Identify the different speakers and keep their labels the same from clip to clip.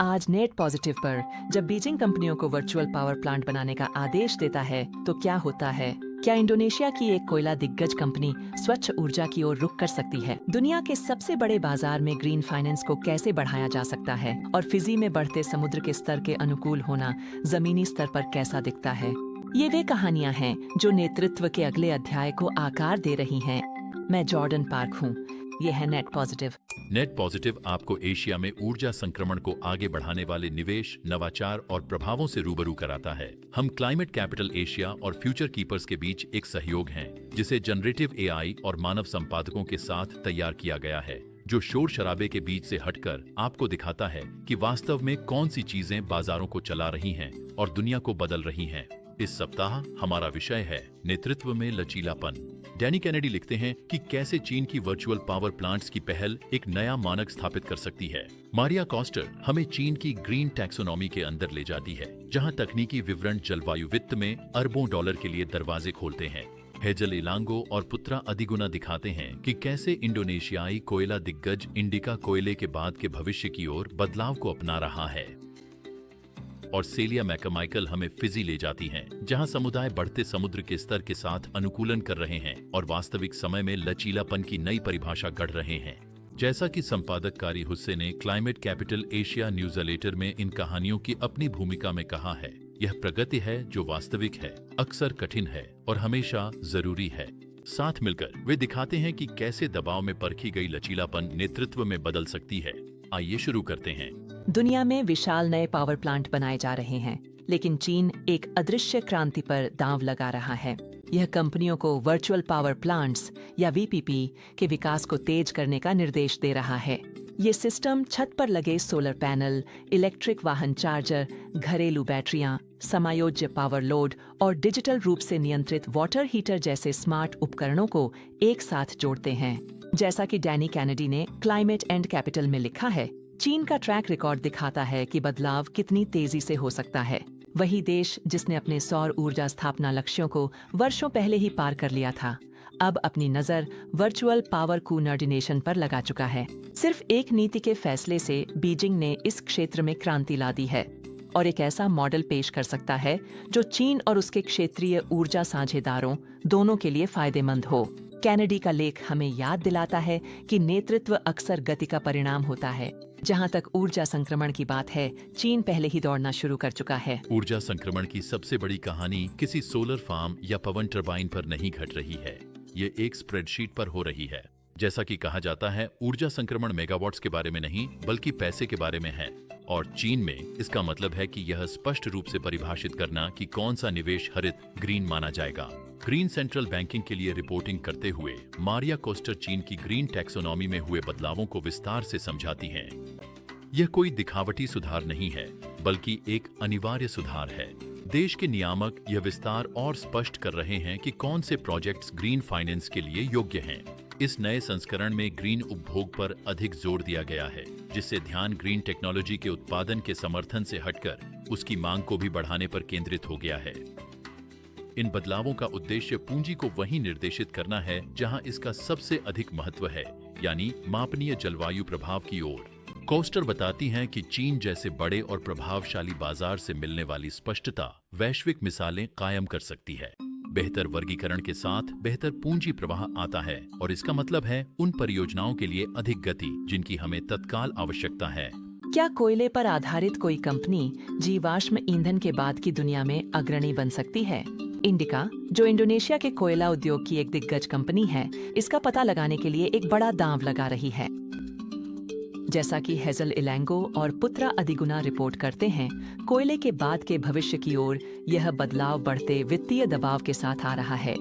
Speaker 1: आज net positive पर जब बीजिंग कंपनियों को वर्चुअल पावर प्लांट बनाने का आदेश देता है तो क्या होता है? क्या इंडोनेशिया की एक कोयला दिग्गज कंपनी स्वच्छ ऊर्जा की ओर रुख कर सकती है? दुनिया के सबसे बड़े बाजार में ग्रीन फाइनेंस को कैसे बढ़ाया जा सकता है? और फिजी में बढ़ते समुद्र के स्तर के अनुकूल होना जमीनी स्तर पर कैसा दिखता है? ये वे कहानियां हैं जो नेतृत्व के अगले अध्याय को आकार दे रही हैं। मैं जॉर्डन पार्क हूँ। ये है नेट पॉजिटिव।
Speaker 2: नेट पॉजिटिव आपको एशिया में ऊर्जा संक्रमण को आगे बढ़ाने वाले निवेश, नवाचार और प्रभावों से रूबरू कराता है। हम क्लाइमेट कैपिटल एशिया और फ्यूचर कीपर्स के बीच एक सहयोग हैं, जिसे जनरेटिव एआई और मानव संपादकों के साथ तैयार किया गया है, जो शोर शराबे के बीच से हटकर आपको दिखाता है कि वास्तव में कौन सी चीजें बाजारों को चला रही हैं और दुनिया को बदल रही हैं। इस सप्ताह हमारा विषय है नेतृत्व में लचीलापन। डैनी कैनेडी लिखते हैं कि कैसे चीन की वर्चुअल पावर प्लांट्स की पहल एक नया मानक स्थापित कर सकती है। मारिया कॉस्टर हमें चीन की ग्रीन टैक्सोनॉमी के अंदर ले जाती है, जहां तकनीकी विवरण जलवायु वित्त में अरबों डॉलर के लिए दरवाजे खोलते हैं। हेजल इलांगो और पुत्रा अधिगुना दिखाते हैं कि कैसे इंडोनेशियाई कोयला दिग्गज इंडिका कोयले के बाद के भविष्य की ओर बदलाव को अपना रहा है। और सेलिया मैकमाइकल हमें फिजी ले जाती हैं, जहां समुदाय बढ़ते समुद्र के स्तर के साथ अनुकूलन कर रहे हैं और वास्तविक समय में लचीलापन की नई परिभाषा गढ़ रहे हैं। जैसा कि संपादक कारी हुस्से ने क्लाइमेट कैपिटल एशिया न्यूज़लेटर में इन कहानियों की अपनी भूमिका में कहा है, यह प्रगति है जो वास्तविक है, अक्सर कठिन है और हमेशा जरूरी है। साथ मिलकर वे दिखाते हैं कि कैसे दबाव में परखी गई लचीलापन नेतृत्व में बदल सकती है। आइए शुरू करते हैं।
Speaker 1: दुनिया में विशाल नए पावर प्लांट बनाए जा रहे हैं, लेकिन चीन एक अदृश्य क्रांति पर दांव लगा रहा है। यह कंपनियों को वर्चुअल पावर प्लांट्स या वीपीपी के विकास को तेज करने का निर्देश दे रहा है। ये सिस्टम छत पर लगे सोलर पैनल, इलेक्ट्रिक वाहन चार्जर, घरेलू बैटरियां, समायोज्य पावर लोड और डिजिटल रूप से नियंत्रित वाटर हीटर जैसे स्मार्ट उपकरणों को एक साथ जोड़ते हैं। जैसा कि डैनी कैनेडी ने क्लाइमेट एंड कैपिटल में लिखा है, चीन का ट्रैक रिकॉर्ड दिखाता है कि बदलाव कितनी तेजी से हो सकता है। वही देश जिसने अपने सौर ऊर्जा स्थापना लक्ष्यों को वर्षों पहले ही पार कर लिया था, अब अपनी नजर वर्चुअल पावर कोऑर्डिनेशन पर लगा चुका है। सिर्फ एक नीति के फैसले से बीजिंग ने इस क्षेत्र में क्रांति ला दी है और एक ऐसा मॉडल पेश कर सकता है जो चीन और उसके क्षेत्रीय ऊर्जा साझेदारों दोनों के लिए फायदेमंद हो। कैनेडी का लेख हमें याद दिलाता है कि नेतृत्व अक्सर गति का परिणाम होता है। जहां तक ऊर्जा संक्रमण की बात है, चीन पहले ही दौड़ना शुरू कर चुका है।
Speaker 2: ऊर्जा संक्रमण की सबसे बड़ी कहानी किसी सोलर फार्म या पवन टरबाइन पर नहीं घट रही है, ये एक स्प्रेडशीट पर हो रही है। जैसा कि कहा जाता है, ऊर्जा संक्रमण मेगावाट्स के बारे में नहीं बल्कि पैसे के बारे में है। और चीन में इसका मतलब है कि यह स्पष्ट रूप से परिभाषित करना कि कौन सा निवेश हरित ग्रीन माना जाएगा। ग्रीन सेंट्रल बैंकिंग के लिए रिपोर्टिंग करते हुए मारिया कोस्टर चीन की ग्रीन टैक्सोनॉमी में हुए बदलावों को विस्तार से समझाती हैं। यह कोई दिखावटी सुधार नहीं है, बल्कि एक अनिवार्य सुधार है। देश के नियामक यह विस्तार और स्पष्ट कर रहे हैं कि कौन से प्रोजेक्ट्स ग्रीन फाइनेंस के लिए योग्य हैं। इस नए संस्करण में ग्रीन उपभोग पर अधिक जोर दिया गया है, जिससे ध्यान ग्रीन टेक्नोलॉजी के उत्पादन के समर्थन से हटकर उसकी मांग को भी बढ़ाने पर केंद्रित हो गया है। इन बदलावों का उद्देश्य पूंजी को वहीं निर्देशित करना है जहां इसका सबसे अधिक महत्व है, यानी मापनीय जलवायु प्रभाव की ओर। कोस्टर बताती हैं कि चीन जैसे बड़े और प्रभावशाली बाजार से मिलने वाली स्पष्टता वैश्विक मिसालें कायम कर सकती है। बेहतर वर्गीकरण के साथ बेहतर पूंजी प्रवाह आता है और इसका मतलब है उन परियोजनाओं के लिए अधिक गति जिनकी हमें तत्काल आवश्यकता है।
Speaker 1: क्या कोयले पर आधारित कोई कंपनी जीवाश्म ईंधन के बाद की दुनिया में अग्रणी बन सकती है? इंडिका, जो इंडोनेशिया के कोयला उद्योग की एक दिग्गज कंपनी है, इसका पता लगाने के लिए एक बड़ा दांव लगा रही है। जैसा कि हेजल इलांगो और पुत्रा अधिगुना रिपोर्ट करते हैं, कोयले के बाद के भविष्य की ओर यह बदलाव बढ़ते वित्तीय दबाव के साथ आ रहा है,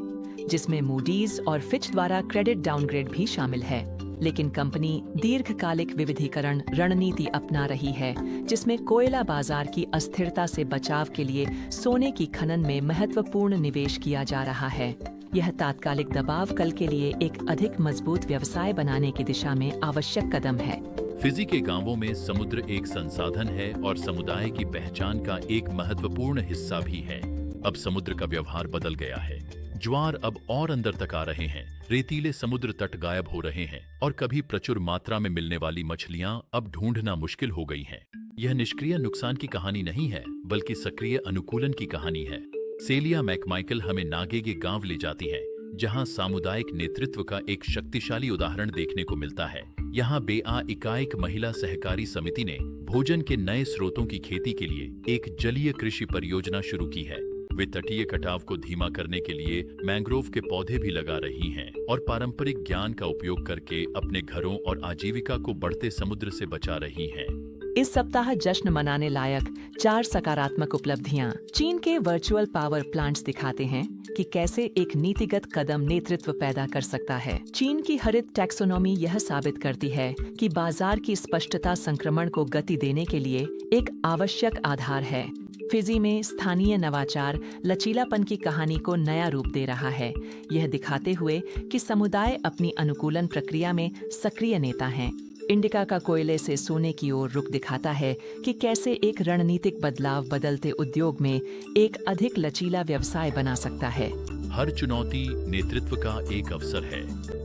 Speaker 1: जिसमें मूडीज और फिच द्वारा क्रेडिट डाउनग्रेड भी शामिल है। लेकिन कंपनी दीर्घकालिक विविधीकरण रणनीति अपना रही है, जिसमें कोयला बाजार की अस्थिरता से बचाव के लिए सोने की खनन में महत्वपूर्ण निवेश किया जा रहा है। यह तात्कालिक दबाव कल के लिए एक अधिक मजबूत व्यवसाय बनाने की दिशा में आवश्यक कदम है।
Speaker 2: फिजी के गांवों में समुद्र एक संसाधन है और समुदाय की पहचान का एक महत्वपूर्ण हिस्सा भी है। अब समुद्र का व्यवहार बदल गया है। ज्वार अब और अंदर तक आ रहे हैं, रेतीले समुद्र तट गायब हो रहे हैं और कभी प्रचुर मात्रा में मिलने वाली मछलियां अब ढूंढना मुश्किल हो गई हैं। यह निष्क्रिय नुकसान की कहानी नहीं है, बल्कि सक्रिय अनुकूलन की कहानी है। सेलिया मैकमाइकल हमें नागेगे गांव ले जाती हैं, जहां सामुदायिक नेतृत्व का एक शक्तिशाली उदाहरण देखने को मिलता है। यहाँ बेआ इकाइक महिला सहकारी समिति ने भोजन के नए स्रोतों की खेती के लिए एक जलीय कृषि परियोजना शुरू की है। वे तटीय कटाव को धीमा करने के लिए मैंग्रोव के पौधे भी लगा रही हैं और पारंपरिक ज्ञान का उपयोग करके अपने घरों और आजीविका को बढ़ते समुद्र से बचा रही हैं।
Speaker 1: इस सप्ताह जश्न मनाने लायक 4 सकारात्मक उपलब्धियां चीन के वर्चुअल पावर प्लांट्स दिखाते हैं कि कैसे एक नीतिगत कदम नेतृत्व पैदा कर सकता है। चीन की हरित टैक्सोनॉमी यह साबित करती है कि बाजार की स्पष्टता संक्रमण को गति देने के लिए एक आवश्यक आधार है। फिजी में स्थानीय नवाचार लचीलापन की कहानी को नया रूप दे रहा है, यह दिखाते हुए कि समुदाय अपनी अनुकूलन प्रक्रिया में सक्रिय नेता हैं। इंडिका का कोयले से सोने की ओर रुख दिखाता है कि कैसे एक रणनीतिक बदलाव बदलते उद्योग में एक अधिक लचीला व्यवसाय बना सकता है।
Speaker 2: हर चुनौती नेतृत्व का एक अवसर है।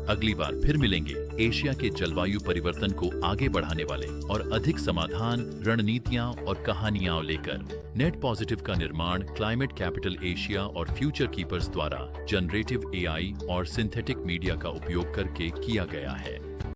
Speaker 2: अगली बार फिर मिलेंगे एशिया के जलवायु परिवर्तन को आगे बढ़ाने वाले और अधिक समाधान, रणनीतियां और कहानियां लेकर। नेट पॉजिटिव का निर्माण क्लाइमेट कैपिटल एशिया और फ्यूचर कीपर्स द्वारा जनरेटिव एआई और सिंथेटिक मीडिया का उपयोग करके किया गया है।